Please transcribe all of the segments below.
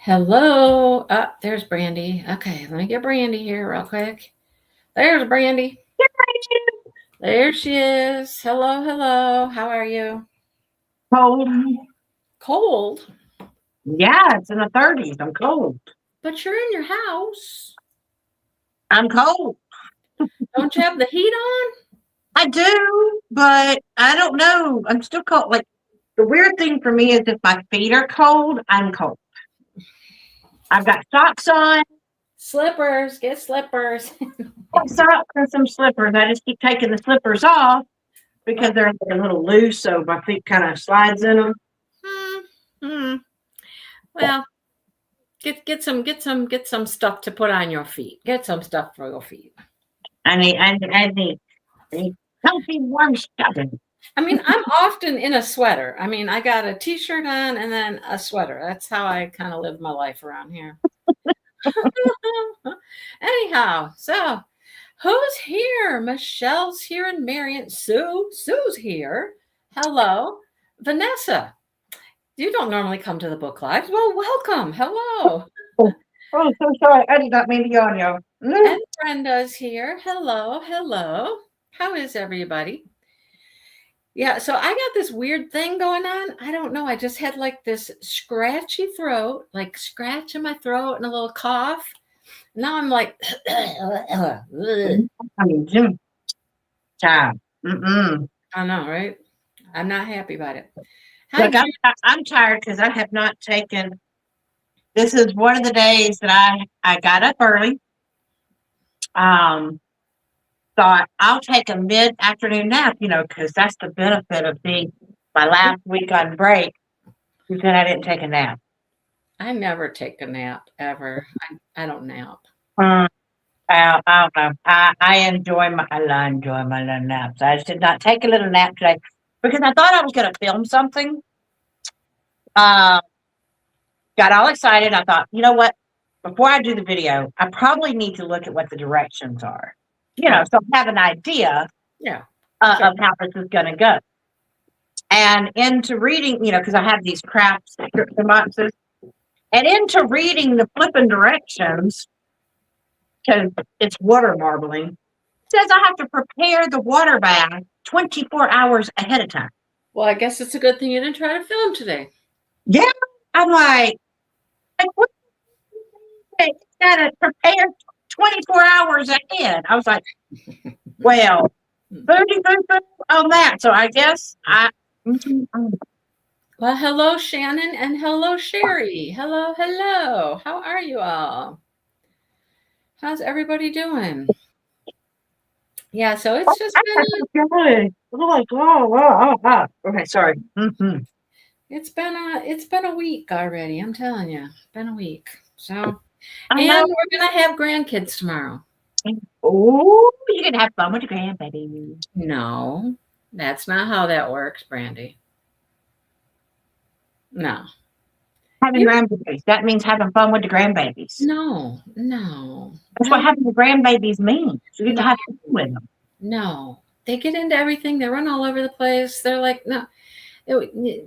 Hello. There's Brandy. Okay, let me get Brandy here real quick. There's Brandy. There she is. Hello, hello. How are you? Cold. Cold, Yeah, it's in the 30s. I'm cold. but you're in your house. I'm cold. Don't you have the heat on? I do, but I don't know. I'm still cold. Like the weird thing for me is if my feet are cold, I'm cold. I've got socks on, Slippers. Get slippers. socks and some slippers. I just keep taking the slippers off because they're like a little loose, so my feet kind of slides in them. Hmm. Hmm. Well, get some stuff to put on your feet. Get some stuff for your feet. I need comfy, warm stuff. I mean, I'm often in a sweater. I mean, I got a t-shirt on and then a sweater. That's how I kind of live my life around here. Anyhow, so who's here? Michelle's here and Marion. Sue's here. Hello. Vanessa, you don't normally come to the book live. Well, welcome. Hello. Oh, so sorry. I did not mean to yawn, y'all. And Brenda's here. Hello. Hello. How is everybody? Yeah, so I got this weird thing going on. I don't know. I just had like this scratchy throat, like scratch in my throat and a little cough. Now I'm like, I mean, Jim, child. I know, right? I'm not happy about it. Look, I'm tired because I have not taken. This is one of the days that I got up early. Thought I'll take a mid-afternoon nap, because that's the benefit of being my last week on break. Because then I didn't take a nap. I never take a nap ever. I don't nap. I don't know. I enjoy my little naps. I just did not take a little nap today because I thought I was going to film something. Got all excited. I thought, you know what? Before I do the video, I probably need to look at what the directions are. So I have an idea Yeah. of how this is going to go. And into reading, because I have these craft description boxes, and into reading the flipping directions, because it's water marbling, says I have to prepare the water bath 24 hours ahead of time. Well, I guess it's a good thing you didn't try to film today. Yeah. I'm like what? It's got to prepare 24 hours ahead. I was like, well, booty on that. So I guess Well, hello, Shannon, and hello, Sherry. Hello, hello. How are you all? How's everybody doing? Yeah, so it's just been okay, sorry. it's been a week already. I'm telling you, been a week. So, I and know. we're gonna have grandkids tomorrow. Oh, you can have fun with your grandbaby. No, that's not how that works, Brandy. No. Having grandbabies. That means having fun with the grandbabies. No. That's what having the grandbabies means. You get to have fun with them. No. They get into everything. They run all over the place. They're like, no.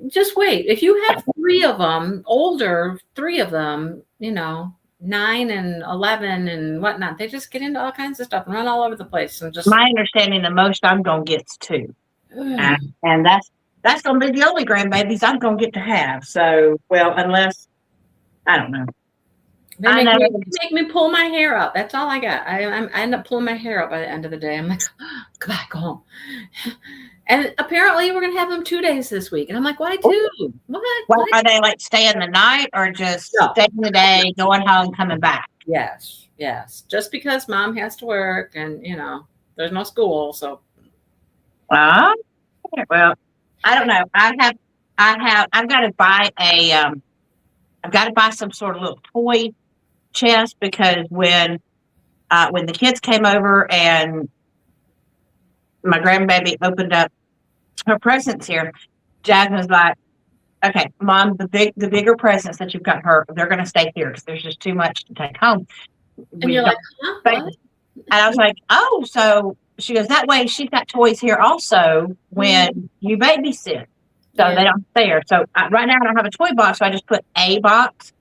Just wait. If you have 3 of them, older 3 of them, 9 and 11 and whatnot, they just get into all kinds of stuff and run all over the place. And just my understanding, the most I'm gonna get is 2, and that's gonna be the only grandbabies I'm gonna get to have. So, well, unless I don't know. They make me pull my hair out. That's all I got. I end up pulling my hair out by the end of the day. I'm like, go back home. And apparently we're going to have them 2 days this week. And I'm like, why 2? What? Well, are they like staying the night or just staying the day, going home, coming back? Yes. Just because mom has to work and, there's no school. So. Well, I don't know. I've got to buy I've got to buy some sort of little toy chest because when the kids came over and my grandbaby opened up her presents here, Jasmine was like, okay, Mom, the bigger presents that you've got her, they're going to stay here because there's just too much to take home. And you're like, huh? And I was like, oh, so she goes, that way she's got toys here also when you babysit. So they don't stay there. So right now I don't have a toy box, so I just put a box.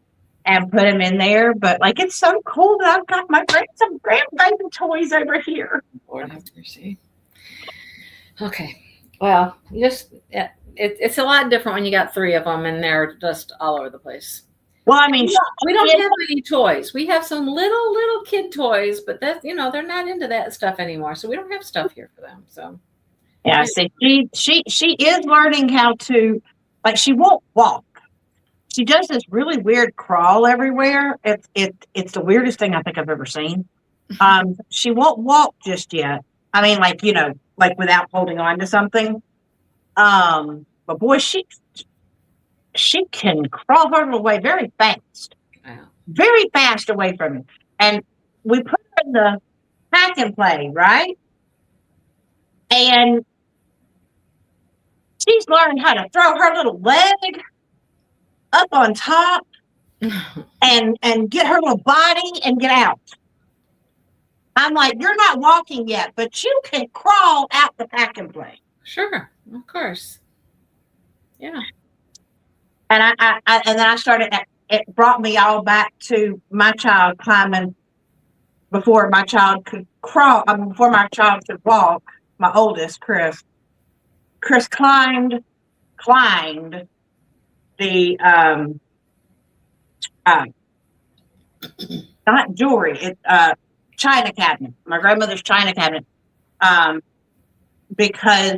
and put him in there. But like, it's so cool that I've got some grandbaby toys over here. Lord have mercy. Okay. Well, it's a lot different when you got 3 of them and they're just all over the place. Well, I mean, we don't have any toys. We have some little kid toys, but that's, they're not into that stuff anymore. So we don't have stuff here for them. So yeah, see, she is learning how to, like, she won't walk. She does this really weird crawl everywhere. It's the weirdest thing I think I've ever seen. She won't walk just yet. I mean, like, like without holding on to something. But boy, she can crawl her way very fast. Wow. Very fast away from it. And we put her in the pack and play, right? And she's learned how to throw her little leg up on top and get her little body and get out. I'm like, you're not walking yet, but you can crawl out the pack and play. Sure, of course. Yeah. And and then I started. It brought me all back to my child climbing before my child could crawl. Before my child could walk. My oldest, Chris. Chris climbed the not jewelry. China cabinet. My grandmother's china cabinet. Because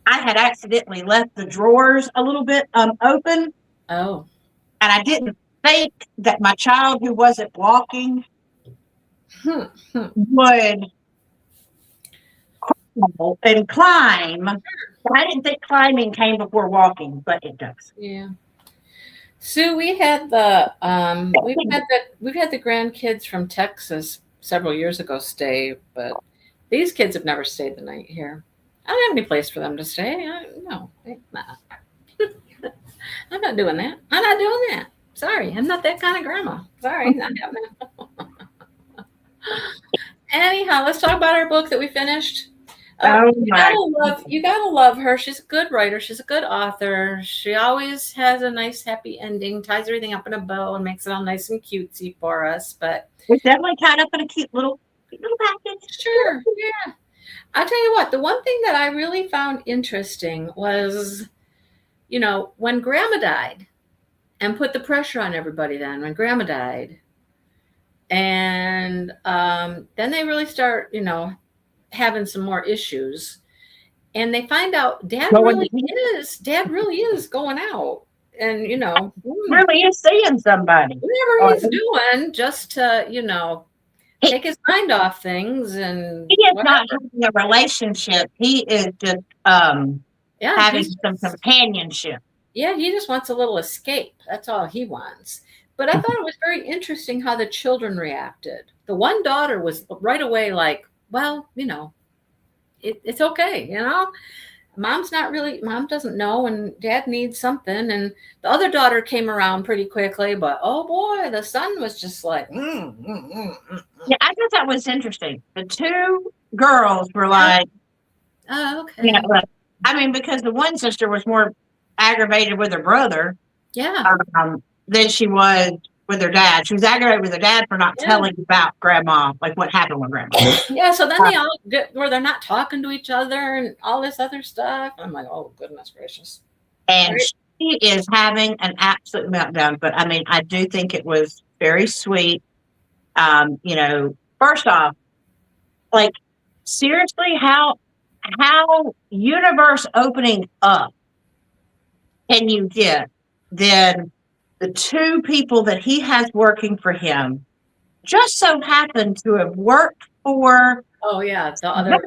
I had accidentally left the drawers a little bit open. Oh. And I didn't think that my child who wasn't walking would crawl and climb. I didn't think climbing came before walking, but it does. Yeah. Sue, we've had the grandkids from Texas several years ago stay, but these kids have never stayed the night here. I don't have any place for them to stay. No, I'm not doing that. I'm not doing that. Sorry, I'm not that kind of grandma. Sorry, not having it. Anyhow, let's talk about our book that we finished. You gotta love her. She's a good writer. She's a good author. She always has a nice, happy ending. Ties everything up in a bow and makes it all nice and cutesy for us. But it's definitely tied up in a cute little package. Sure, yeah. I'll tell you what. The one thing that I really found interesting was, when Grandma died, and put the pressure on everybody. Then when Grandma died, and then they really start, having some more issues, and they find out Dad really is going out, and really is seeing somebody, whatever he's doing, just to take his mind off things. And he is not having a relationship. He is just having some companionship. Yeah, he just wants a little escape. That's all he wants. But I thought it was very interesting how the children reacted. The one daughter was right away like, well, it's okay, Mom doesn't know, and Dad needs something. And the other daughter came around pretty quickly, but oh boy, the son was just like, Yeah, I thought that was interesting. The two girls were like, oh, okay. Because the one sister was more aggravated with her brother. Yeah. Than she was with her dad. She was aggravated with her dad for not telling about Grandma, like what happened with Grandma. Yeah, so then they all get where they're not talking to each other and all this other stuff. I'm like, oh, goodness gracious. And she is having an absolute meltdown. But I do think it was very sweet. First off, like, seriously, how universe opening up can you get then the two people that he has working for him just so happened to have worked for the other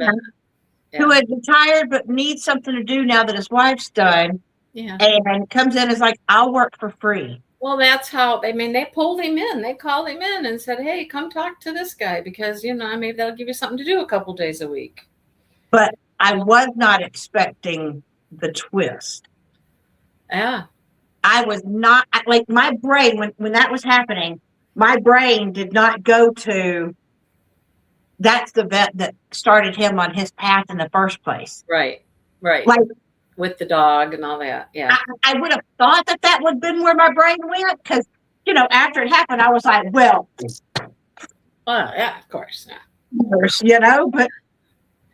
who had retired but needs something to do now that his wife's done. Yeah. And comes in as like, I'll work for free. Well, that's how they pulled him in. They called him in and said, hey, come talk to this guy because maybe that'll give you something to do a couple days a week. But I was not expecting the twist. Yeah. I was not, like, my brain, when that was happening, my brain did not go to, that's the vet that started him on his path in the first place. Right. Like, with the dog and all that. Yeah. I would have thought that would have been where my brain went, because after it happened, I was like, well, Well, yeah, of course. Yeah. but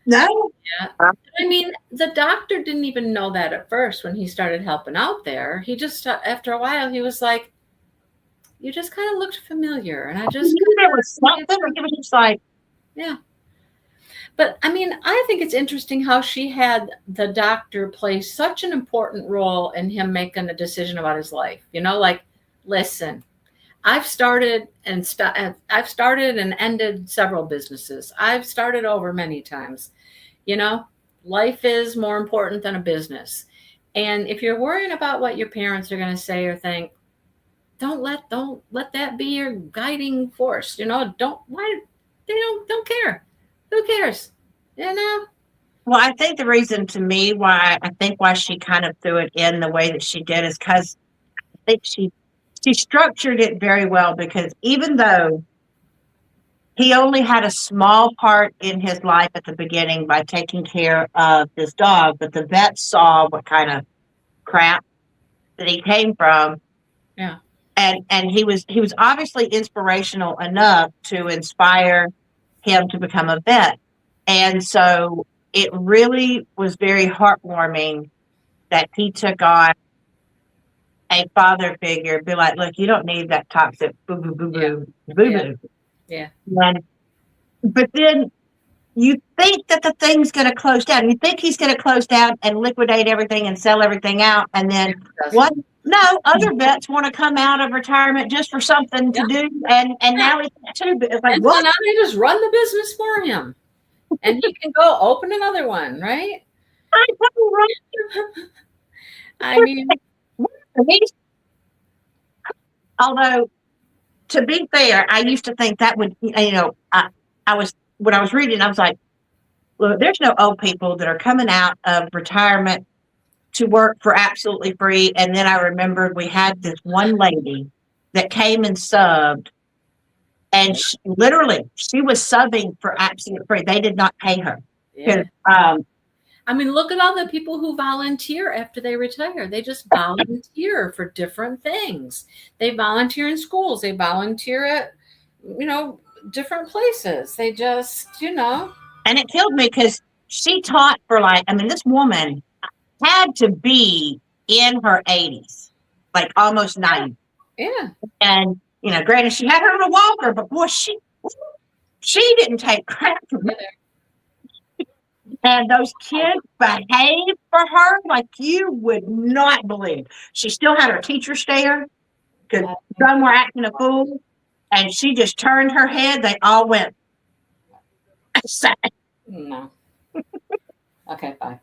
no. Yeah. I mean, the doctor didn't even know that at first when he started helping out there. He just, after a while, he was like, you just kind of looked familiar. And I just, There was something, it was just like, yeah. But I mean, I think it's interesting how she had the doctor play such an important role in him making a decision about his life. Like, listen, I've started and ended several businesses. I've started over many times. Life is more important than a business. And if you're worrying about what your parents are going to say or think, don't let that be your guiding force. Don't care. Who cares? Well, I think the reason to me why she kind of threw it in the way that she did is because I think she structured it very well, because even though he only had a small part in his life at the beginning by taking care of his dog, but the vet saw what kind of crap that he came from. Yeah. And he was obviously inspirational enough to inspire him to become a vet. And so it really was very heartwarming that he took on a father figure, be like, look, you don't need that toxic boo boo boo boo boo boo. Yeah. But then you think that the thing's going to close down. You think he's going to close down and liquidate everything and sell everything out. And then other vets want to come out of retirement just for something to do. And now he's too. It's like, what? So now they just run the business for him. And he can go open another one, right? I mean, although, to be fair, I used to think that would, when I was reading, I was like, well, there's no old people that are coming out of retirement to work for absolutely free. And then I remembered we had this one lady that came and subbed, and she was subbing for absolute free. They did not pay her. Yeah. I mean, look at all the people who volunteer after they retire. They just volunteer for different things. They volunteer in schools. They volunteer at, different places. They just, And it killed me because she taught for this woman had to be in her 80s, like almost 90. Yeah. And, granted, she had her on a walker, but boy, she didn't take crap from it. And those kids behaved for her like you would not believe. She still had her teacher stare because some were acting a fool. And she just turned her head. They all went. No. Okay, bye.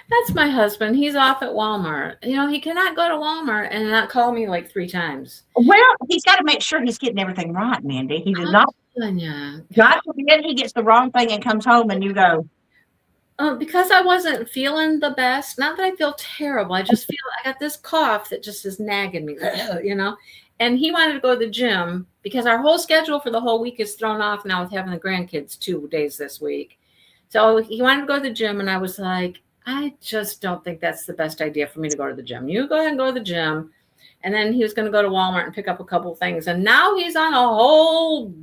That's my husband. He's off at Walmart. He cannot go to Walmart and not call me like 3 times. Well, he's got to make sure he's getting everything right, Mandy. He does not. God forbid he gets the wrong thing and comes home and you go. Because I wasn't feeling the best. Not that I feel terrible. I just feel I got this cough that just is nagging me, And he wanted to go to the gym because our whole schedule for the whole week is thrown off now with having the grandkids 2 days this week. So he wanted to go to the gym, and I was like, I just don't think that's the best idea for me to go to the gym. You go ahead and go to the gym. And then he was going to go to Walmart and pick up a couple of things. And now he's on a whole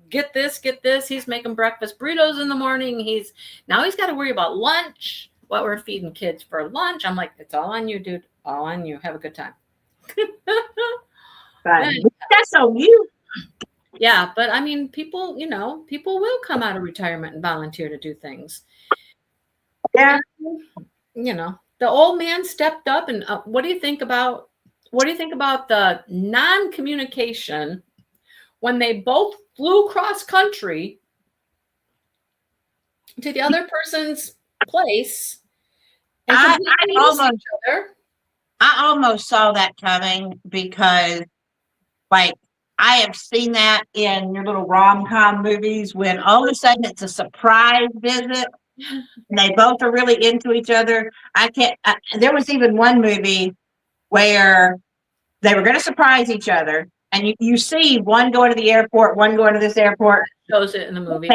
get this. He's making breakfast burritos in the morning. He's got to worry about lunch, what we're feeding kids for lunch. I'm like, it's all on you, dude. All on you. Have a good time. Right. That's on you. Yeah, but I mean, people will come out of retirement and volunteer to do things. Yeah. The old man stepped up, and what do you think about the non-communication when they both flew cross country to the other person's place? And I almost saw that coming because, I have seen that in your little rom-com movies when all of a sudden it's a surprise visit and they both are really into each other. There was even one movie where they were going to surprise each other, and you see one going to the airport, one going to this airport. Shows it in the movie.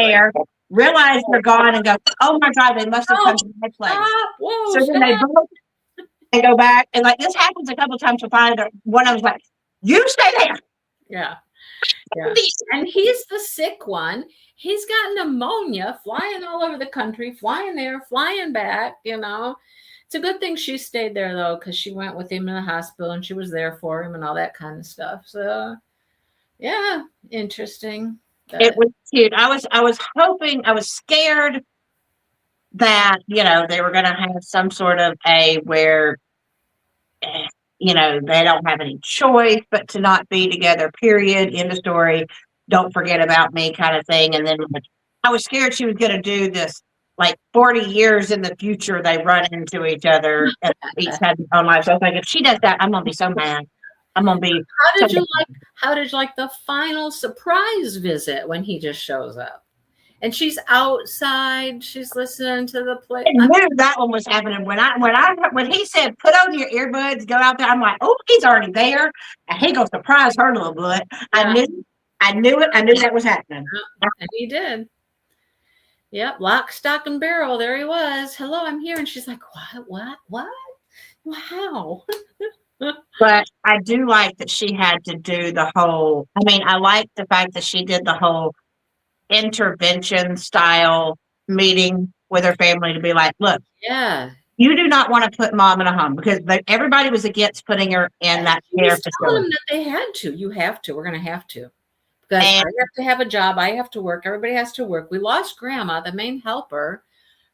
Realize they're gone and go, oh my God, they must have come to my place. Whoa, so then they both and go back. And like this happens a couple of times. So finally, one of them's like, "You stay there." Yeah. Yeah. And he's the sick one. He's got pneumonia, flying all over the country, flying there, flying back, It's a good thing she stayed there though, because she went with him in the hospital and she was there for him and all that kind of stuff. So yeah, interesting. It was cute. I was hoping, I was scared that, they were gonna have some sort of where they don't have any choice but to not be together, period, end of story, don't forget about me kind of thing. And then I was scared she was going to do this, like 40 years in the future, they run into each other and each had their own life. So I was like, if she does that, I'm going to be so mad. I'm going to be. How did you like the final surprise visit when he just shows up? And she's outside. She's listening to the play. I knew that one was happening when he said, "Put on your earbuds, go out there." I'm like, "Oh, he's already there, and he gonna surprise her a little bit." Yeah. I knew it. I knew that was happening, and he did. Yep, lock, stock, and barrel. There he was. Hello, I'm here, and she's like, "What? Wow." But I do like that she had to do the whole. I mean, I like the fact that she did the whole intervention style meeting with her family to be like, look, yeah, you do not want to put mom in a home because everybody was against putting her in that care facility. Telling them that they had to. You have to. We're going to have to. Because I have to have a job. I have to work. Everybody has to work. We lost Grandma, the main helper.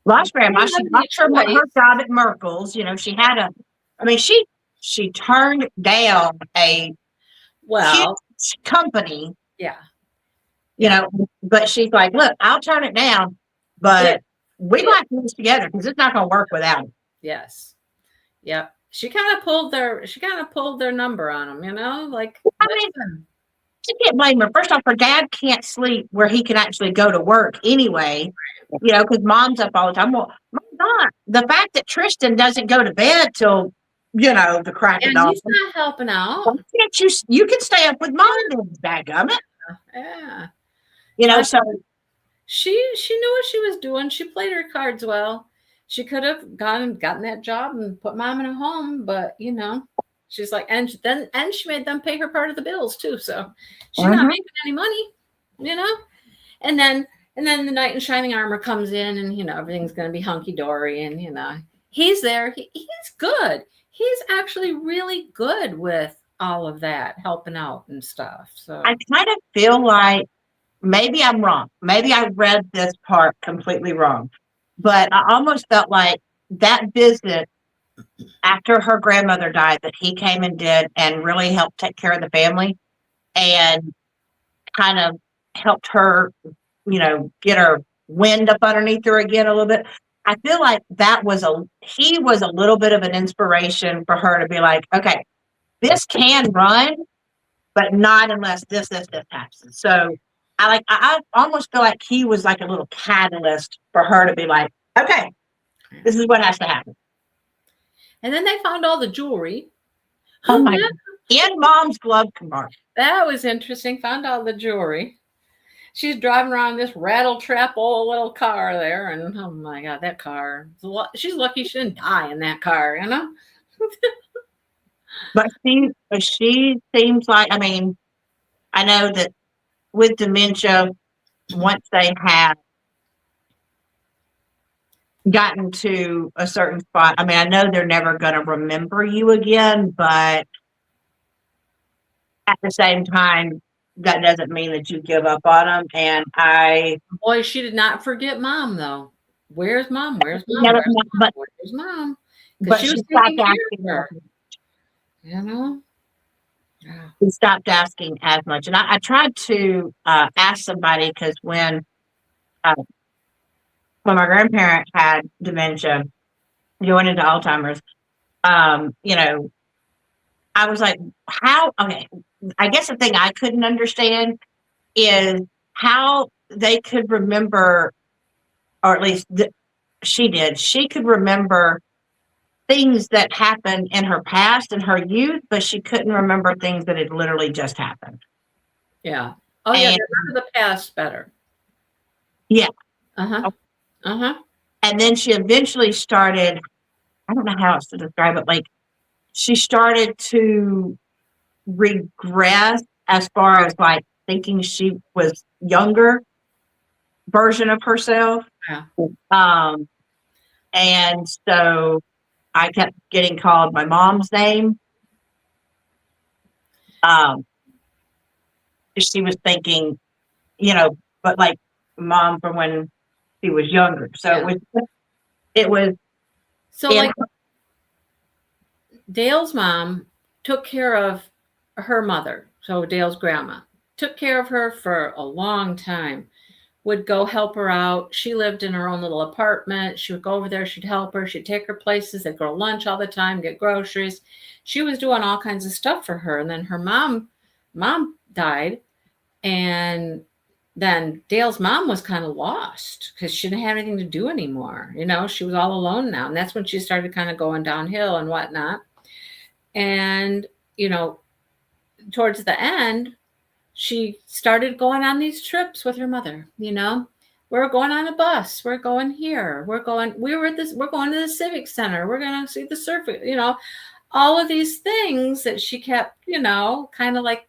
Lost Grandma. She lost her job at Merkel's. She had she turned down a huge company. Yeah. But she's like, look, I'll turn it down, but we might do this together because it's not going to work without it. Yes. Yep. She kind of pulled their number on them, like. I mean, you can't blame her. First off, her dad can't sleep where he can actually go to work anyway, because mom's up all the time. Well, my God, the fact that Tristan doesn't go to bed till, the crack of dawn. He's not helping out. Well, you can stay up with mom, dadgummit. Yeah. So she knew what she was doing. She played her cards well. She could have gotten that job and put mom in a home, but she's like, and she made them pay her part of the bills too. So she's not making any money, And then the knight in shining armor comes in, and everything's going to be hunky dory, and he's there. He's good. He's actually really good with all of that, helping out and stuff. So I kind of feel like maybe I'm wrong. Maybe I read this part completely wrong, but I almost felt like that visit after her grandmother died that he came and did and really helped take care of the family and kind of helped her, get her wind up underneath her again a little bit. I feel like he was a little bit of an inspiration for her to be like, okay, this can run, but not unless this happens. So I almost feel like he was like a little catalyst for her to be like, okay, this is what has to happen. And then they found all the jewelry. Oh my God. In mom's glove compartment. That was interesting. Found all the jewelry. She's driving around this rattle trap old little car there, and oh my God, that car. She's lucky she didn't die in that car, But she seems like, I know that with dementia, once they have gotten to a certain spot, I know they're never going to remember you again, but at the same time, that doesn't mean that you give up on them. And boy, she did not forget mom though. Where's mom? Where's mom? Never, Where's mom? But she stopped asking her. She stopped asking as much. And I tried to ask somebody, because when my grandparent had dementia, going into Alzheimer's, I was like, how? Okay, I guess the thing I couldn't understand is how they could remember, or at least she did. She could remember things that happened in her past and her youth, but she couldn't remember things that had literally just happened. Yeah. Oh, yeah. They remember the past better. Yeah. And then she eventually started I don't know how else to describe it. Like she started to regress as far as like thinking she was younger version of herself. Yeah. Um, and so I kept getting called my mom's name. Um, she was thinking, but like mom from when she was younger. So Yeah. it was So in like Dale's mom took care of her mother, so Dale's grandma took care of her for a long time. Would go help her out. She lived in her own little apartment. She would go over there. She'd help her. She'd take her places. They'd go to lunch all the time, get groceries. She was doing all kinds of stuff for her. And then her mom died, and then Dale's mom was kind of lost because she didn't have anything to do anymore. She was all alone now, and that's when she started kind of going downhill and whatnot. And towards the end, she started going on these trips with her mother. We're going on a bus, we're going here, we're going to the civic center, we're going to see the surf, all of these things that she kept, kind of like,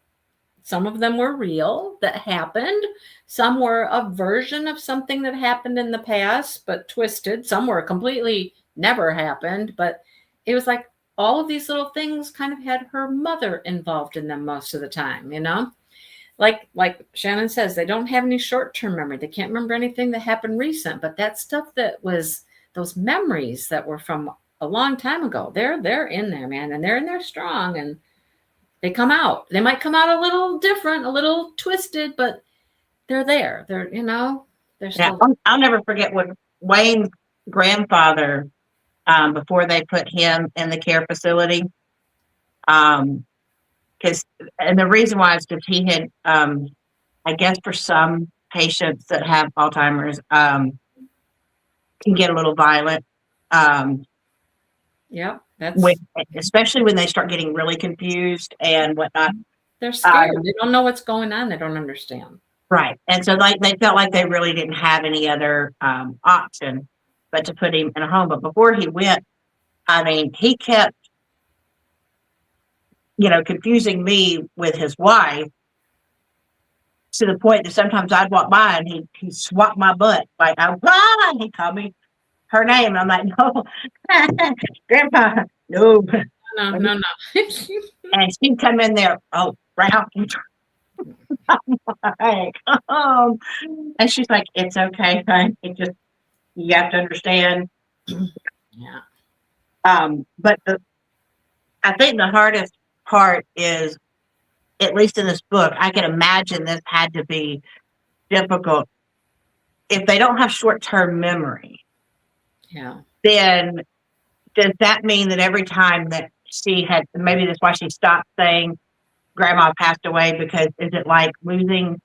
some of them were real that happened, some were a version of something that happened in the past but twisted, some were completely never happened, but it was like all of these little things kind of had her mother involved in them most of the time. Like Shannon says, they don't have any short-term memory. They can't remember anything that happened recent, but that stuff that was those memories that were from a long time ago, they're in there, man, and they're in there strong, and they come out. They might come out a little different, a little twisted, but they're there. They're still. I'll never forget when Wayne's grandfather, before they put him in the care facility, and the reason why is because he had, I guess for some patients that have Alzheimer's, can get a little violent. Yeah, especially when they start getting really confused and whatnot. They're scared. They don't know what's going on. They don't understand. Right. And so like they felt like they really didn't have any other option but to put him in a home. But before he went, I mean, he kept, confusing me with his wife to the point that sometimes I'd walk by and he swapped my butt. Like, and he called me her name. I'm like, no, Grandpa, no. No. And she'd come in there, round. I'm like, and she's like, it's okay, honey. You have to understand. Yeah. But I think the hardest part is, at least in this book, I can imagine this had to be difficult. If they don't have short-term memory, yeah, then does that mean that every time that she had, maybe that's why she stopped saying grandma passed away, because is it like losing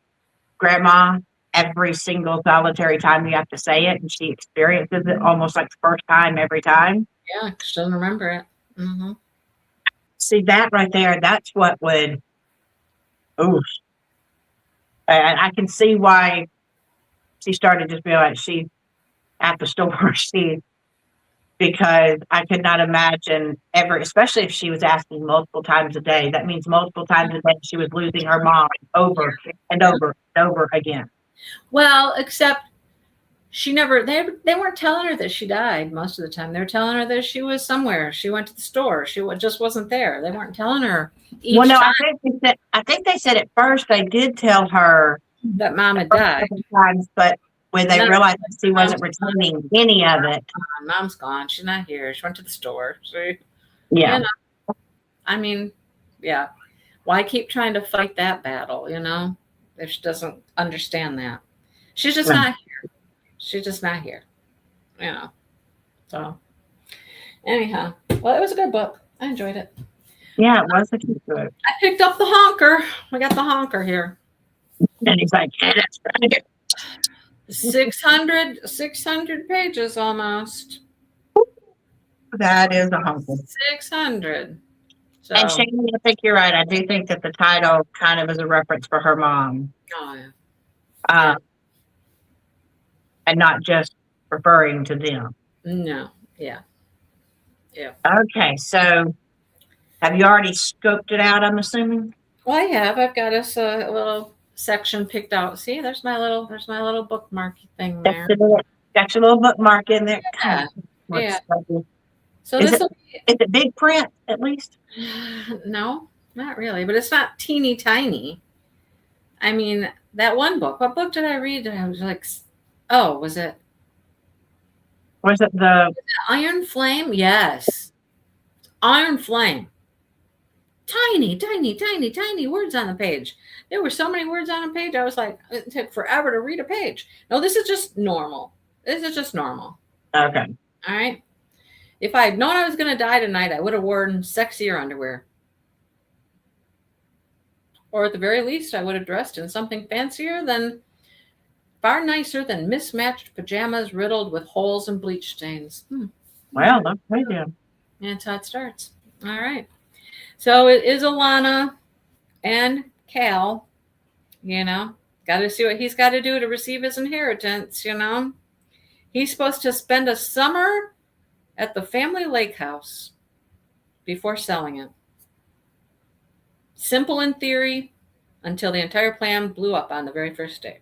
grandma every single solitary time you have to say it, and she experiences it almost like the first time every time? Yeah, she doesn't remember it. Mm-hmm. See, that right there, that's what would, and I can see why she started to feel like she's at the store. Because I could not imagine ever, especially if she was asking multiple times a day. That means multiple times a day she was losing her mom over and over and over again. Well, except she never, they weren't telling her that she died most of the time. They were telling her that she was somewhere. She went to the store. She just wasn't there. They weren't telling her each time. I think they said at first they did tell her that mom had died. Times, but when they realized that she wasn't retaining any of it. Mom's gone. She's not here. She went to the store. Yeah. I mean, yeah. Why keep trying to fight that battle, if she doesn't understand that? She's just not here. She's just not here, So, anyhow, well, it was a good book. I enjoyed it. Yeah, it was a good book. I picked up the honker. I got the honker here. And he's like, yeah, that's right. 600 pages almost. That is a honker. 600. So, and Shane, I think you're right. I do think that the title kind of is a reference for her mom. Oh, yeah. And not just referring to them. No, yeah. Yeah. Okay, so have you already scoped it out, I'm assuming? Well, I have. I've got us a little section picked out. See, there's my little bookmark thing Got there. got your little bookmark in there. Yeah. God, Yeah. looks lovely. So Is this it will is it big print at least? be no, not really, but it's not teeny tiny. I mean, that one book. What book did I read? I was like, oh, was it Or is it the Iron Flame? Yes, Iron Flame. Tiny, tiny, tiny, tiny words on the page. There were so many words on a page. I was like, it took forever to read a page. No, this is just normal. This is just normal. okay? All right. If I had known I was going to die tonight, I would have worn sexier underwear. Or at the very least, I would have dressed in something fancier than, far nicer than mismatched pajamas riddled with holes and bleach stains. Well, okay then. And that's how it starts. All right. So it is Alana and Cal, got to see what he's got to do to receive his inheritance, He's supposed to spend a summer at the family lake house before selling it. Simple in theory until the entire plan blew up on the very first day.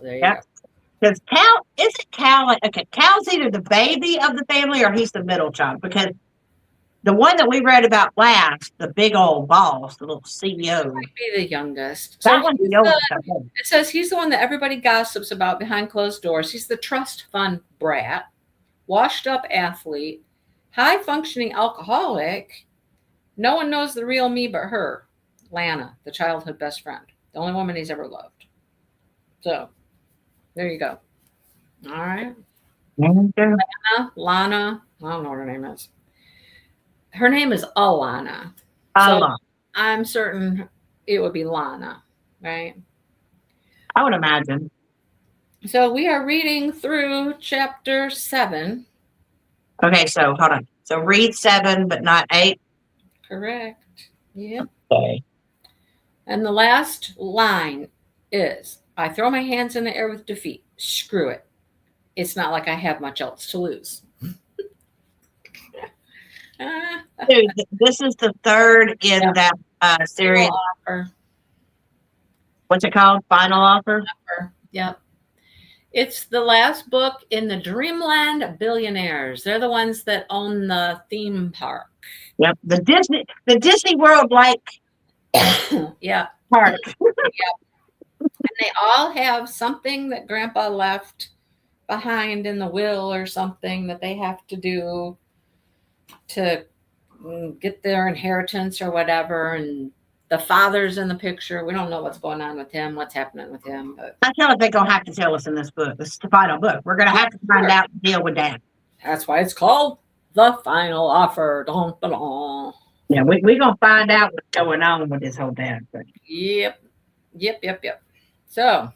There you go. Because Cal isn't Cal like, okay, Cal's either the baby of the family or he's the middle child. Because the one that we read about last, the big old boss, the little CEO, Might be the youngest. that one's the oldest. It says he's the one that everybody gossips about behind closed doors. He's the trust fund brat, washed up athlete, high functioning alcoholic. No one knows the real me but her, Lana, the childhood best friend, the only woman he's ever loved. So there you go. All right. Lana, I don't know what her name is. Her name is Alana. So I'm certain it would be Lana, right? I would imagine. So we are reading through chapter 7. Okay, so hold on. So read 7, but not 8. Correct. Yep. Okay. And the last line is, I throw my hands in the air with defeat. Screw it. It's not like I have much else to lose. Dude, this is the third in that series. Offer. What's it called? Final offer? Yep. It's the last book in the Dreamland Billionaires. They're the ones that own the theme park. Yep. The Disney World yeah. park. Yep. And they all have something that Grandpa left behind in the will or something that they have to do to get their inheritance or whatever. And the father's in the picture. We don't know what's going on with him, what's happening with him. But I tell us they're going to have to tell us in this book. This is the final book. We're going to have to find out and deal with that. That's why it's called The Final Offer. Dun, dun, dun. Yeah, we're going to find out what's going on with this whole damn thing. Yep. So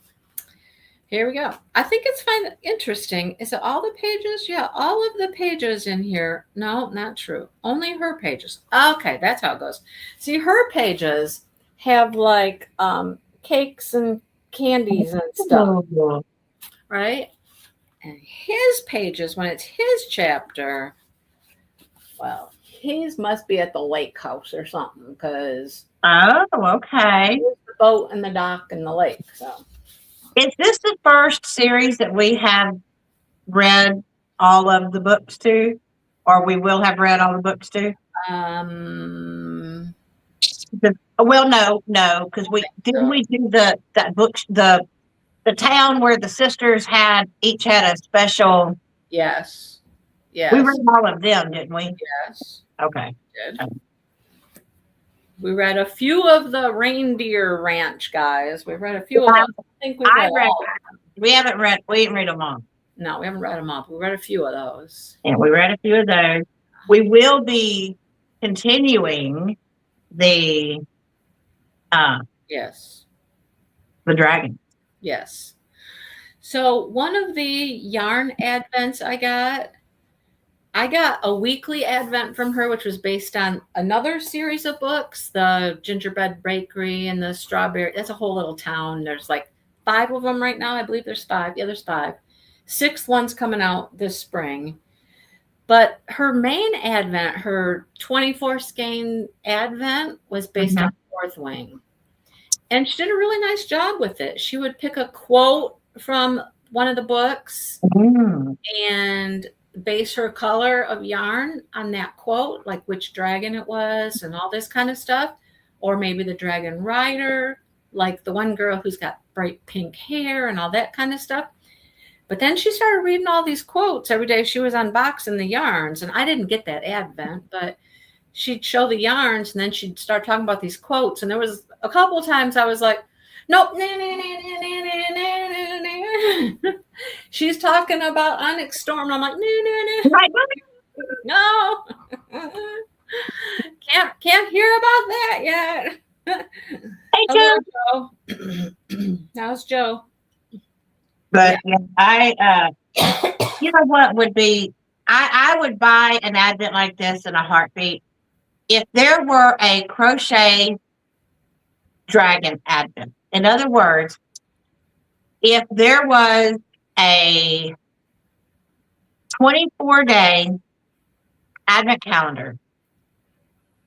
here we go. I think it's interesting. Is it all the pages? Yeah, all of the pages in here. No, not true. Only her pages. Okay, that's how it goes. See, her pages have like cakes and candies and stuff, right? And his pages, when it's his chapter, well, his must be at the lake house or something because okay. The boat and the dock and the lake. So is this the first series that we have read all of the books to, or we will have read all the books to? Well, no, because we do that book, the town where the sisters each had a special. Yes. We read all of them, didn't we? Yes. Okay. Good. We read a few of the Reindeer Ranch guys. We've read a few of them. I think we haven't read them all. No, we haven't read them all. We read a few of those. And we read a few of those. We will be continuing the the dragon. Yes. So one of the yarn advents I got a weekly advent from her, which was based on another series of books, the Gingerbread Bakery and the Strawberry. That's a whole little town. There's like 5 of them right now. I believe there's 5. Yeah, there's 5. 6th one's coming out this spring. But her main advent, her 24 skein advent, was based on 4th wing. And she did a really nice job with it. She would pick a quote from one of the books and base her color of yarn on that quote, like which dragon it was and all this kind of stuff. Or maybe the dragon rider, like the one girl who's got bright pink hair and all that kind of stuff. But then she started reading all these quotes every day she was unboxing the yarns. And I didn't get that advent, but she'd show the yarns and then she'd start talking about these quotes. And there was a couple of times I was like, nope. She's talking about Onyx Storm. I'm like, no. Can't hear about that yet. Hey, Joe. Joe. How's Joe? But yeah, you know what would be, I would buy an advent like this in a heartbeat. If there were a crochet dragon advent, in other words, if there was a 24-day advent calendar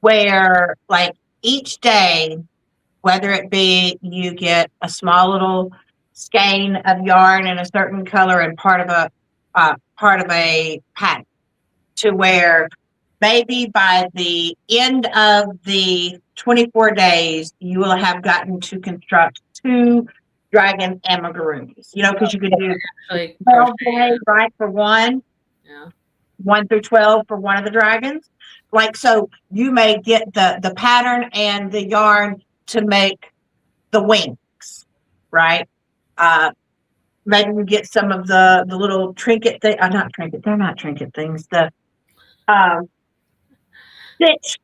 where like each day, whether it be you get a small little skein of yarn in a certain color and part of a pattern, to where maybe by the end of the 24 days you will have gotten to construct 2 dragon amigurumis, you know, because you could do 12 days, right, for one, 1 through 12 for one of the dragons. Like, so you may get the pattern and the yarn to make the wings, right? Maybe you get some of the little trinket thing. Not trinket. They're not trinket things. The stitch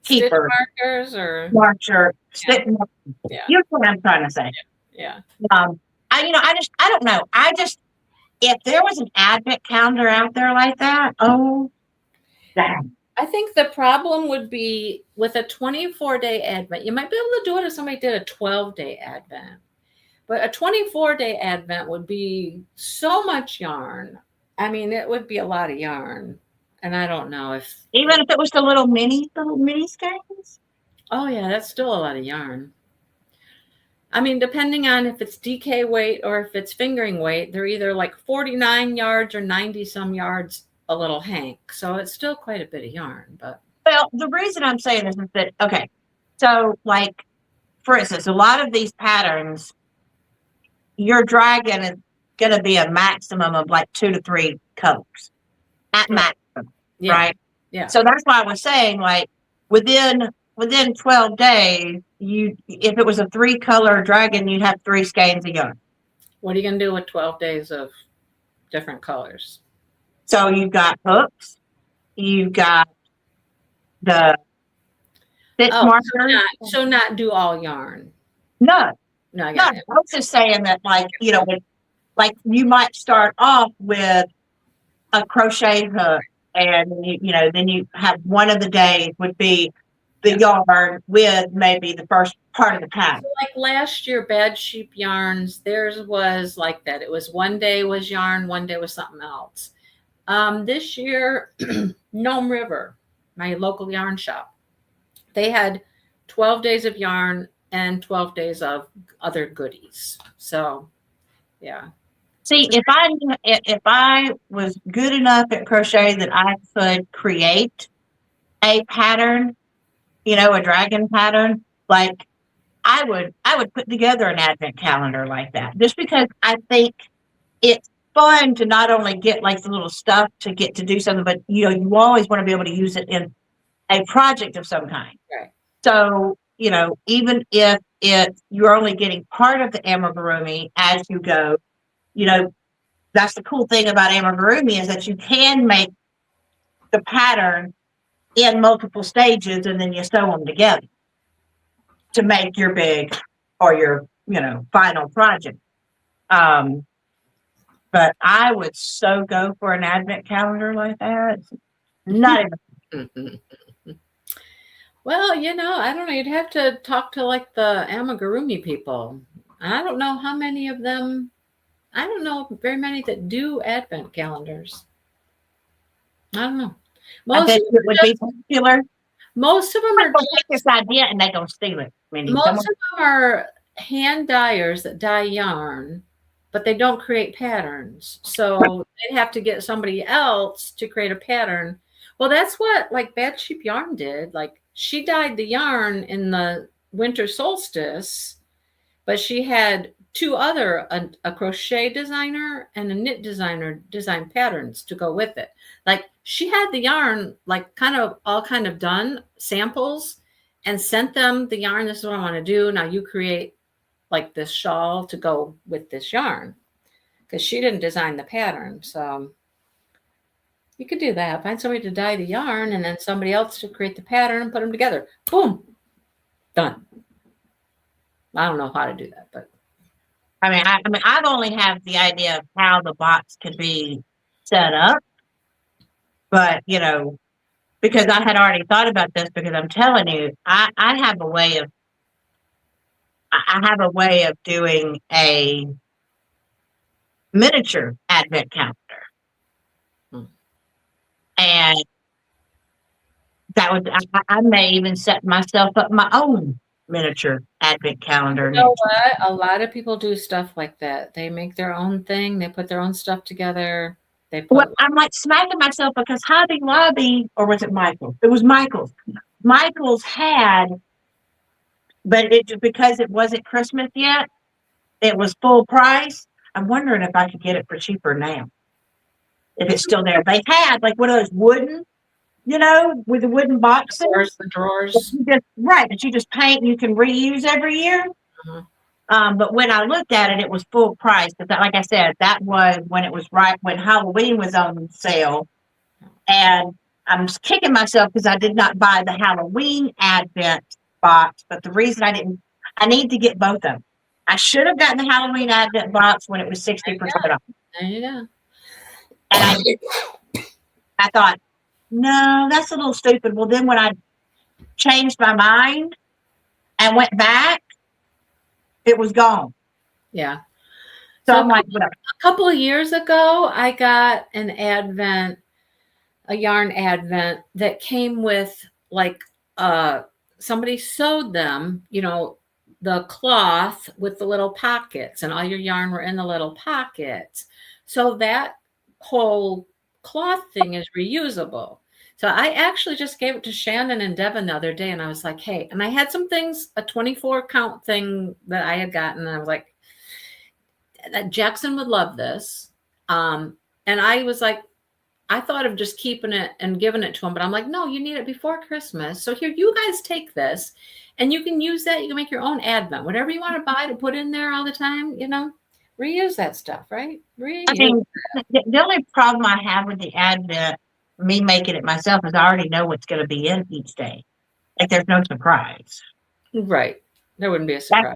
keeper markers or marker. Yeah. Yeah. You know what I'm trying to say. Yeah. I don't know. If there was an advent calendar out there like that, oh, damn. I think the problem would be with a 24-day advent. You might be able to do it if somebody did a 12-day advent. But a 24-day advent would be so much yarn. I mean, it would be a lot of yarn. And I don't know if... Even if it was the little mini skeins? Oh, yeah, that's still a lot of yarn. I mean, depending on if it's DK weight or if it's fingering weight, they're either like 49 yards or 90-some yards a little hank. So it's still quite a bit of yarn. But well, the reason I'm saying this is that, okay, so like, for instance, a lot of these patterns, your dragon is going to be a maximum of like 2 to 3 colors at maximum, right? Yeah. So that's why I was saying, like, within 12 days, if it was a 3-color dragon, you'd have 3 skeins of yarn. What are you going to do with 12 days of different colors? So you've got hooks, you've got the stitch markers. So not do all yarn. No, I got it. I was just saying that, like, you know, like you might start off with a crochet hook, and then you have one of the days would be the yarn with maybe the first part of the pattern. So like last year, Bad Sheep Yarns, theirs was like that. It was one day was yarn, one day was something else. This year, Gnome River, my local yarn shop, they had 12 days of yarn and 12 days of other goodies. So, yeah. See, if I was good enough at crochet that I could create a pattern, a dragon pattern, like I would put together an advent calendar like that, just because I think it's fun to not only get like the little stuff to get to do something, but you always want to be able to use it in a project of some kind. Right. So, even if you're only getting part of the amigurumi as you go, that's the cool thing about amigurumi, is that you can make the pattern in multiple stages and then you sew them together to make your big or your, final project. But I would so go for an advent calendar like that. Not even. Well, I don't know. You'd have to talk to like the amigurumi people. I don't know how many of them. I don't know very many that do advent calendars. I don't know. I Most bet of it would be popular. them are Someone take this idea and they gonna steal it. I mean, most someone, of them are hand dyers that dye yarn, but they don't create patterns. So they'd have to get somebody else to create a pattern. Well, that's what like Bad Sheep Yarn did. Like she dyed the yarn in the winter solstice, but she had two other a crochet designer and a knit designer design patterns to go with it. Like she had the yarn like kind of done samples and sent them the yarn. This is what I want to do. Now you create like this shawl to go with this yarn, because she didn't design the pattern. So you could do that. Find somebody to dye the yarn and then somebody else to create the pattern and put them together. Boom, done. I don't know how to do that, but I mean, I've only have the idea of how the box could be set up, but you know, because I had already thought about this. Because I'm telling you, I have a way of, I have a way of doing a miniature advent calendar, Hmm. and that would I may even set myself up my own miniature advent calendar. you know what? A lot of people do stuff like that. They make their own thing. They put their own stuff together. They Well, put I'm like smacking myself because Hobby Lobby, or was it Michael's? It was Michael's. Michael's had, but it because it wasn't Christmas yet, it was full price. I'm wondering if I could get it for cheaper now, if it's still there. They had like one of those wooden, you know, with the wooden boxes. the drawers. Right, that you just paint and you can reuse every year. Mhm. But when I looked at it, it was full price. But that, like I said, that was when it was right when Halloween was on sale. And I'm kicking myself because I did not buy the Halloween Advent box. But the reason I need to get both of them. I should have gotten the Halloween Advent box when it was 60% off. There you go. And I thought, no, that's a little stupid. Well, then when I changed my mind and went back, it was gone. Yeah. So So I'm like, whatever. a couple of years ago, I got a yarn advent that came with like somebody sewed them, you know, the cloth with the little pockets, and all your yarn were in the little pockets. So that whole cloth thing is reusable. So I actually just gave it to Shannon and Devin the other day, and I was like, hey, and I had some things, a 24 count thing that I had gotten, and I was like, that Jackson would love this. And I was like, I thought of just keeping it and giving it to him, but I'm like, no, you need it before Christmas. So here, you guys take this and you can use that. You can make your own advent, whatever you want to buy to put in there all the time, you know, reuse that stuff, right? Reuse. I mean, the only problem I have with the Advent, me making it myself, is I already know what's going to be in each day. Like there's no surprise. Right. There wouldn't be a surprise.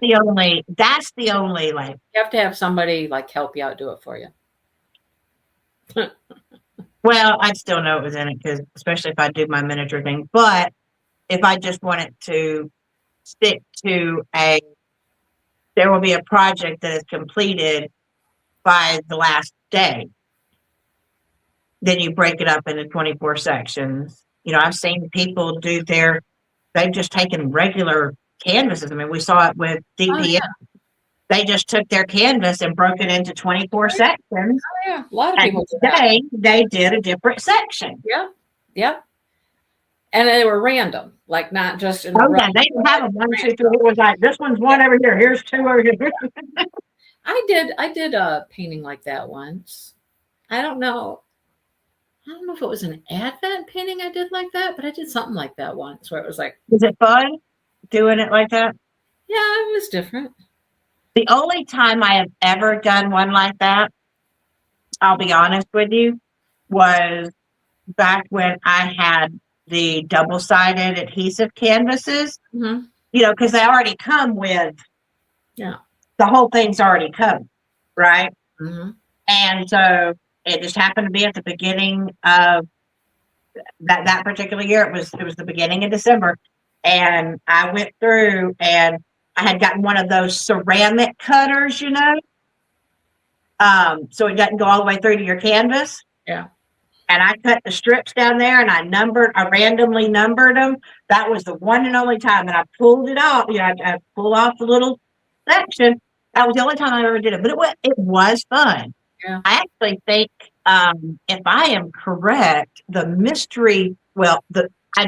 That's the only like, You have to have somebody like help you out, do it for you. well, I'd still know it was in it because especially if I do my miniature thing. But if I just wanted to stick to there will be a project that is completed by the last day. Then you break it up into 24 sections. You know, I've seen people they've just taken regular canvases. I mean, we saw it with DPM. Oh, yeah. They just took their canvas and broke it into 24 sections. Oh, yeah. A lot of And people do that. today they did a different section. Yeah. Yeah. And they were random, like not just in the Oh, yeah, they didn't have a 1, 2, 3. It was like, this one's one over here. Here's 2 over here. I did a painting like that once. I don't know if it was an Advent painting I did like that, but I did something like that once where it was like, Is it fun doing it like that? yeah, it was different. The only time I have ever done one like that, I'll be honest with you, was back when I had the double-sided adhesive canvases, Mm-hmm. you know, because they already come with, Yeah. the whole thing's already come, right? Mm-hmm. And so it just happened to be at the beginning of that particular year. It was the beginning of December, and I went through and I had gotten one of those ceramic cutters, you know, So it doesn't go all the way through to your canvas. Yeah. And I cut the strips down there and I randomly numbered them. That was the one and only time that I pulled it off. I pulled off the little section. That was the only time I ever did it, but it was fun. Yeah. I actually think, if I am correct, I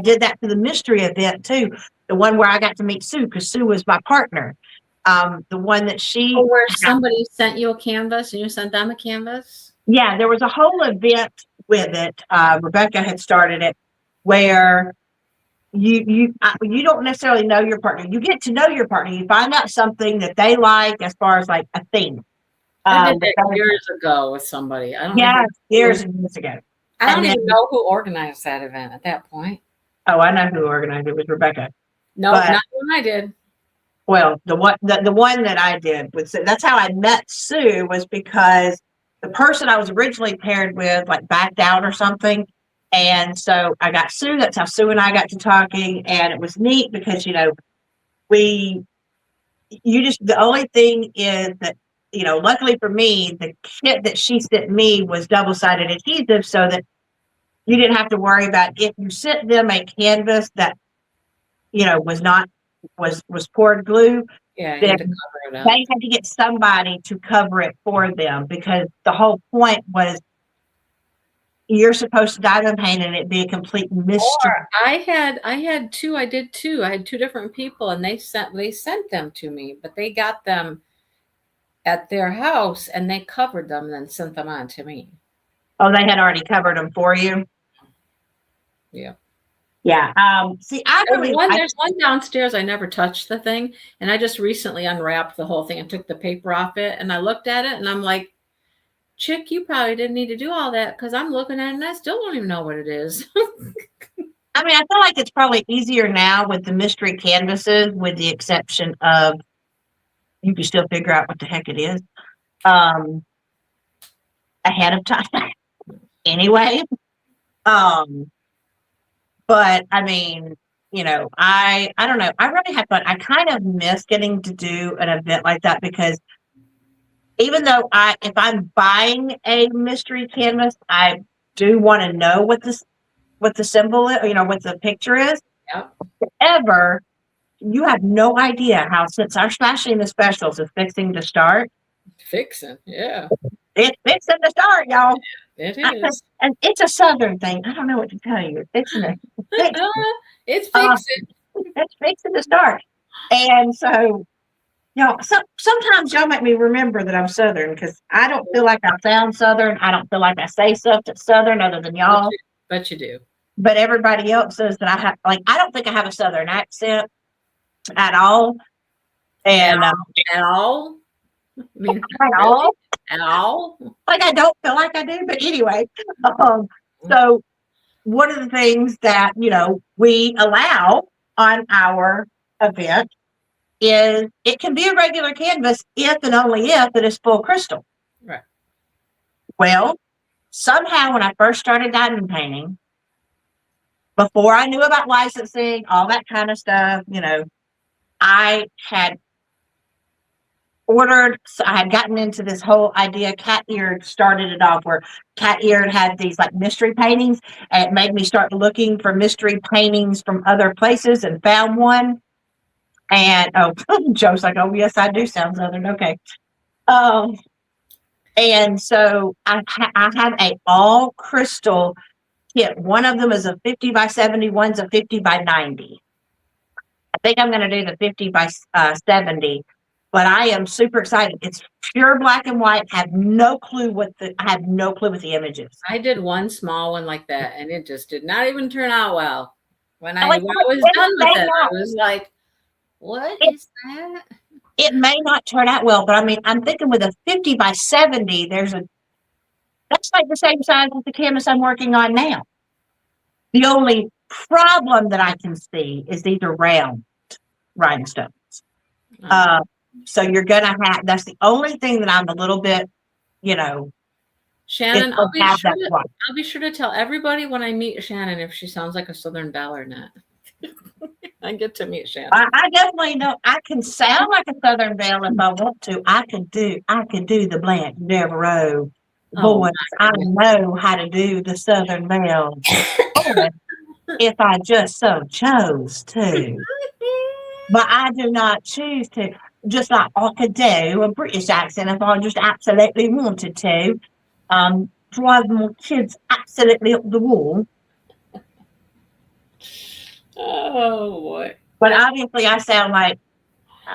did that for the mystery event too. The one where I got to meet Sue, because Sue was my partner. The one that Where somebody sent you a canvas and you sent them a canvas? Yeah, there was a whole event with it. Rebecca had started it where you don't necessarily know your partner. You get to know your partner. You find out something that they like as far as like a theme. I did that years ago with somebody. Years and years ago. I don't even know who organized that event at that point. Oh, I know who organized it. It was Rebecca. No, not when I did. Well, the one that I did was, that's how I met Sue, was because the person I was originally paired with like backed out or something. And so I got Sue. That's how Sue and I got to talking. And it was neat because, the only thing is that, luckily for me, the kit that she sent me was double-sided adhesive, so that you didn't have to worry about if you sent them a canvas that, was poured glue. Yeah, you had to cover it up. They had to get somebody to cover it for them, because the whole point was you're supposed to diamond paint and it be a complete mystery. Or I did two. I had two different people and they sent them to me, but they got them at their house and they covered them and then sent them on to me. Oh, they had already covered them for you? Yeah. Yeah. There's one downstairs. I never touched the thing. And I just recently unwrapped the whole thing and took the paper off it. And I looked at it and I'm like, chick, you probably didn't need to do all that, because I'm looking at it and I still don't even know what it is. I feel like it's probably easier now with the mystery canvases, with the exception of you can still figure out what the heck it is ahead of time. Anyway. But I don't know. I really had fun. I kind of miss getting to do an event like that, because even though if I'm buying a mystery canvas, I do want to know what the symbol is, what the picture is. Yep. However, you have no idea how, since our Smashing the Specials is fixing to start. Yeah. It's fixing to start, y'all. It is. And it's a Southern thing. I don't know what to tell you. It's fixing. It's fixing. It's fixing to start. And so, sometimes y'all make me remember that I'm Southern, because I don't feel like I sound Southern. I don't feel like I say stuff that's Southern other than y'all. But you do. But everybody else says that I have, I don't think I have a Southern accent at all. And at all? I mean, at all? At all? Like, I don't feel like I do, but anyway. So one of the things that, we allow on our event is it can be a regular canvas if and only if it is full crystal. Right. Well, somehow when I first started diamond painting, before I knew about licensing, all that kind of stuff, I had I had gotten into this whole idea. Cat Eared started it off, where Cat Eared had these like mystery paintings, and it made me start looking for mystery paintings from other places, and found one. And Joe's like, oh yes, I do sound Southern. Okay. And so I have a all crystal kit. One of them is a 50 by 70, one's a 50 by 90. I think I'm going to do the 50 by 70. But I am super excited. It's pure black and white. I have no clue what the image is. I did one small one like that, and it just did not even turn out well. When I was done with it, I was like, what is that? It may not turn out well, but I'm thinking with a 50 by 70, that's like the same size as the canvas I'm working on now. The only problem that I can see is these are round rhinestones. So you're going to that's the only thing that I'm a little bit, Shannon, I'll be sure to tell everybody when I meet Shannon if she sounds like a Southern belle or not. I get to meet Shannon. I definitely know. I can sound like a Southern Belle if I want to. I could do the Blanche Devereaux Oh, voice. I know how to do the Southern Belle voice if I just so chose to. But I do not choose to. Just like I could do a British accent if I just absolutely wanted to. Drive my kids absolutely up the wall. Oh boy. But obviously, I sound like,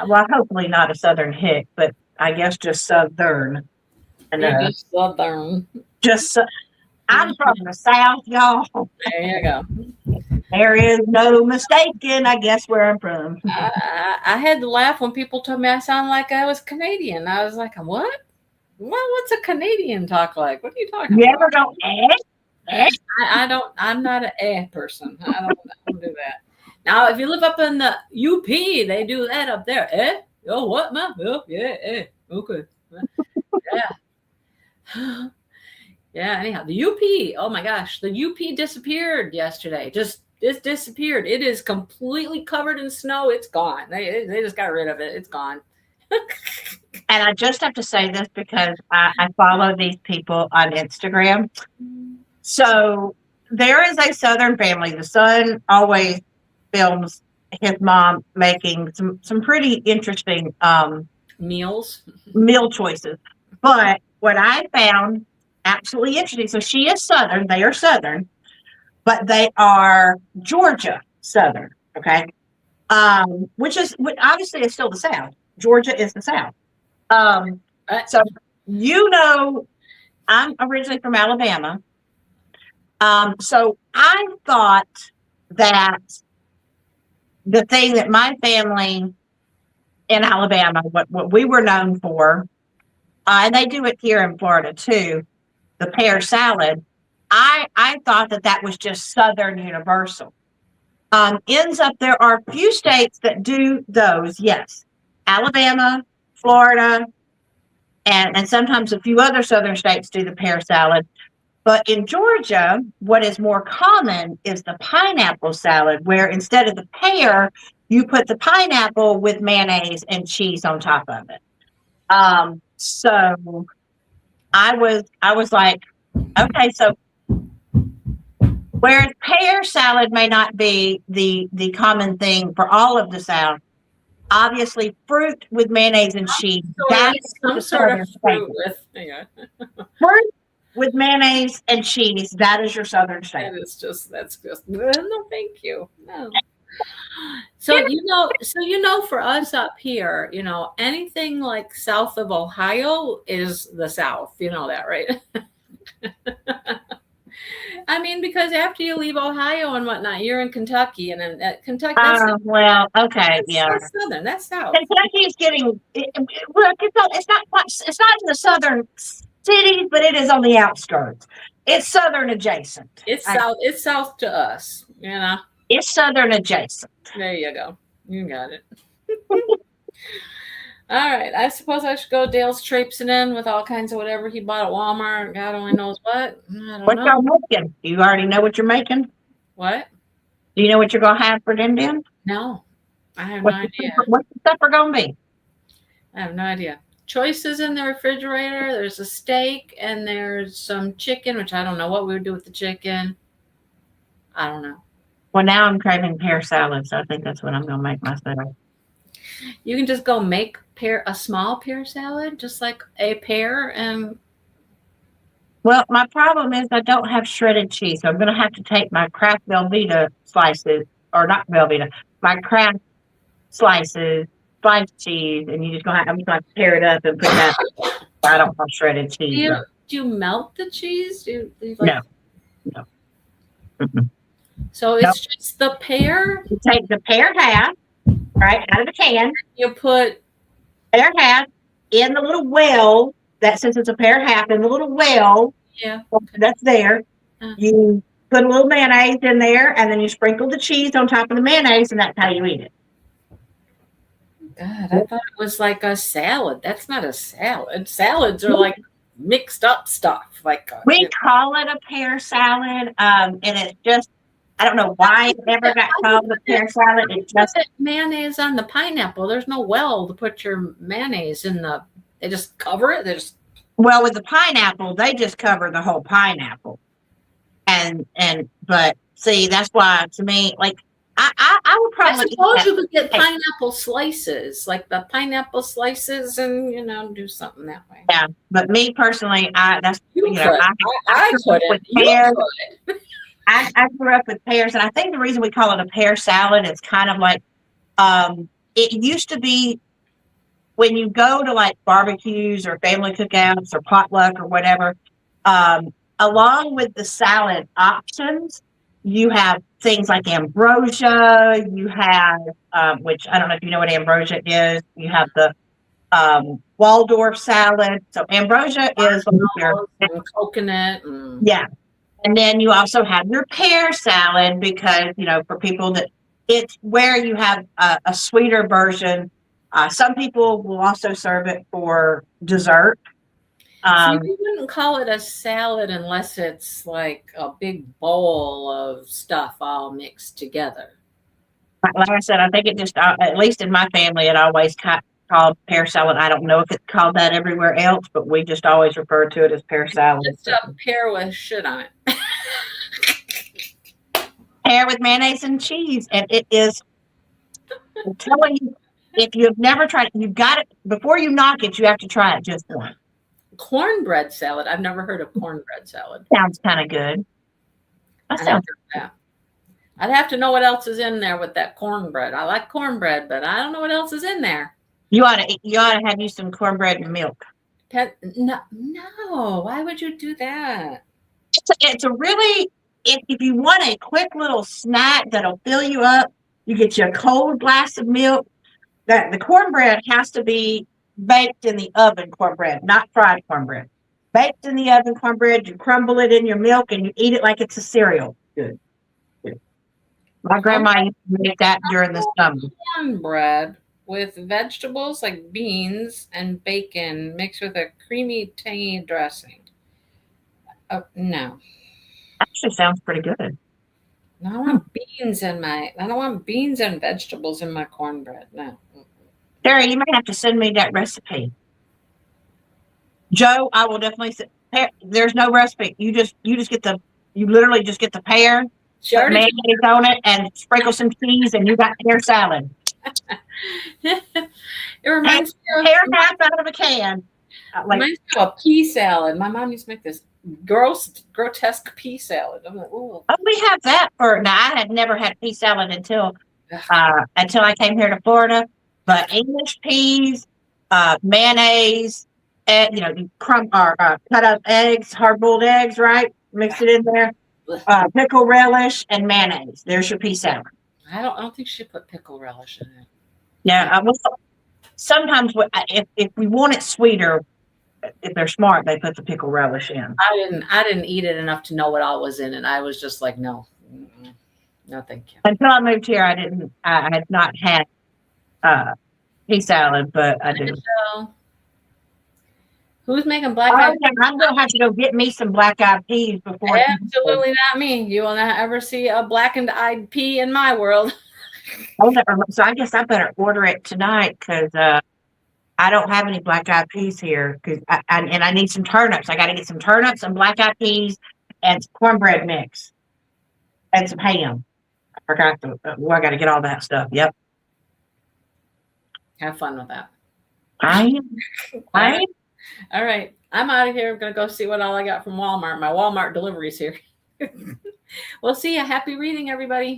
well, hopefully not a Southern hick, but I guess just Southern. You're just Southern. I'm from the South, y'all. There you go. There is no mistaking, I guess, where I'm from. I had to laugh when people told me I sound like I was Canadian. I was like, what? What's a Canadian talk like? What are you talking You about? ever go, I don't. I'm not an person. I don't do that. Now, if you live up in the UP, they do that up there. Oh, what, man? Oh, yeah, okay. Yeah. Yeah, anyhow, the UP. Oh my gosh, the UP disappeared yesterday. It disappeared. It is completely covered in snow. It's gone. They just got rid of it. It's gone. And I just have to say this because I follow these people on Instagram. So there is a Southern family. The son always films his mom making some pretty interesting meal choices. But what I found absolutely interesting, so she is Southern, they are Southern, but they are Georgia Southern, okay? Which obviously is still the South. Georgia is the South. So I'm originally from Alabama. So I thought that the thing that my family in Alabama, what we were known for, and they do it here in Florida too, the pear salad. I thought that was just Southern universal. Ends up there are a few states that do those. Yes, Alabama, Florida, and sometimes a few other Southern states do the pear salad. But in Georgia, what is more common is the pineapple salad, where instead of the pear, you put the pineapple with mayonnaise and cheese on top of it. So I was like, okay, so whereas pear salad may not be the common thing for all of the South, obviously fruit with mayonnaise and cheese. That's some sort of fruit with fruit with mayonnaise and cheese. That is your Southern staple. That's just no, thank you. No. So for us up here, anything like south of Ohio is the South. You know that, right? I mean, because after you leave Ohio and whatnot, you're in Kentucky, and then Kentucky. That's Southern. That's South. Kentucky is getting. It's not in the southern cities, but it is on the outskirts. It's Southern adjacent. It's south. It's south to us. It's Southern adjacent. There you go. You got it. All right. I suppose I should go. Dale's traipsing in with all kinds of whatever he bought at Walmart. God only knows what. What y'all making? Do you already know what you're making? What? Do you know what you're going to have for them? No. I have no idea. What's the supper going to be? I have no idea. Choices in the refrigerator. There's a steak and there's some chicken, which I don't know what we would do with the chicken. I don't know. Well, now I'm craving pear salad, so I think that's what I'm going to make myself. You can just go make a small pear salad, just like a pear. And well, my problem is I don't have shredded cheese, so I'm going to have to take my Kraft Velveeta slices, or not Velveeta, my Kraft slices, sliced cheese, and I'm just going to have to tear it up and put that. I don't want shredded cheese. Do you melt the cheese? No. Mm-hmm. So it's just the pear? You take the pear half, right, out of the can. You put pear half in the little well, that since it's a pear half, in the little well that's there. You put a little mayonnaise in there, and then you sprinkle the cheese on top of the mayonnaise, and that's how you eat it. God, I thought it was like a salad. That's not a salad. Salads are like mixed up stuff. We call it a pear salad, and it's just I don't know why it ever got called a pear salad. It just Put mayonnaise on the pineapple. There's no well to put your mayonnaise in the. They just cover it. They just. well with the pineapple, they just cover the whole pineapple, but see that's why to me like I would I probably eat suppose that. you could get Hey. pineapple slices, like the pineapple slices, and do something that way. Yeah, but me personally, that's You you know could. I grew up couldn't. with You pears. could. I grew up with pears, and I think the reason we call it a pear salad is kind of like it used to be when you go to like barbecues or family cookouts or potluck or whatever. Along with the salad options, you have things like ambrosia. You have which I don't know if you know what ambrosia is. You have the Waldorf salad. So ambrosia is like your And coconut. And yeah. And then you also have your pear salad because, for people that it's where you have a sweeter version. Some people will also serve it for dessert. so you wouldn't call it a salad unless it's like a big bowl of stuff all mixed together. Like I said, I think it just, at least in my family, it always called pear salad. I don't know if it's called that everywhere else, but we just always refer to it as pear salad. Just a pear with shit on it. Pear with mayonnaise and cheese. And it is, I'm telling you, if you've never tried it, you've got it. Before you knock it, you have to try it just once. Cornbread salad. I've never heard of cornbread salad. Sounds kind of good. That sounds I'd have to know what else is in there with that cornbread. I like cornbread, but I don't know what else is in there. You ought to have you some cornbread and milk. No, why would you do that? It's a really, if you want a quick little snack that'll fill you up, you get you a cold glass of milk. That the cornbread has to be baked in the oven cornbread, not fried cornbread. Baked in the oven cornbread, you crumble it in your milk and you eat it like it's a cereal. Good. My grandma used to make that during the summer. Cornbread with vegetables like beans and bacon mixed with a creamy, tangy dressing. Oh, no. Actually sounds pretty good. I don't want beans I don't want beans and vegetables in my cornbread. No. Terry, you may have to send me that recipe. Joe, I will definitely there's no recipe. You literally just get the pear, put mayonnaise on it, and sprinkle some cheese, and you got pear salad. It reminds me of pear half out of a can. Reminds me of a pea salad. My mom used to make this grotesque pea salad. I'm like, ooh. Oh, we have that now. I had never had pea salad until I came here to Florida. But English peas, mayonnaise, and you cut up eggs, hard-boiled eggs, right? Mix it in there. Pickle relish and mayonnaise. There's your pea salad. I don't think she put pickle relish in it. Yeah, sometimes if we want it sweeter, if they're smart, they put the pickle relish in. I didn't eat it enough to know what all was in it. I was just like, no, thank you. Until I moved here, I had not had pea salad, but I do. Who's making black eyed peas? I'm gonna have to go get me some black eyed peas before. Absolutely not me. You will not ever see a blackened eyed pea in my world. So I guess I better order it tonight because I don't have any black eyed peas here. Because I need some turnips. I got to get some turnips and black eyed peas and some cornbread mix and some ham. I forgot I got to get all that stuff. Yep. Have fun with that. I am. All right. I'm out of here. I'm going to go see what all I got from Walmart. My Walmart delivery's here. We'll see you. Happy reading, everybody.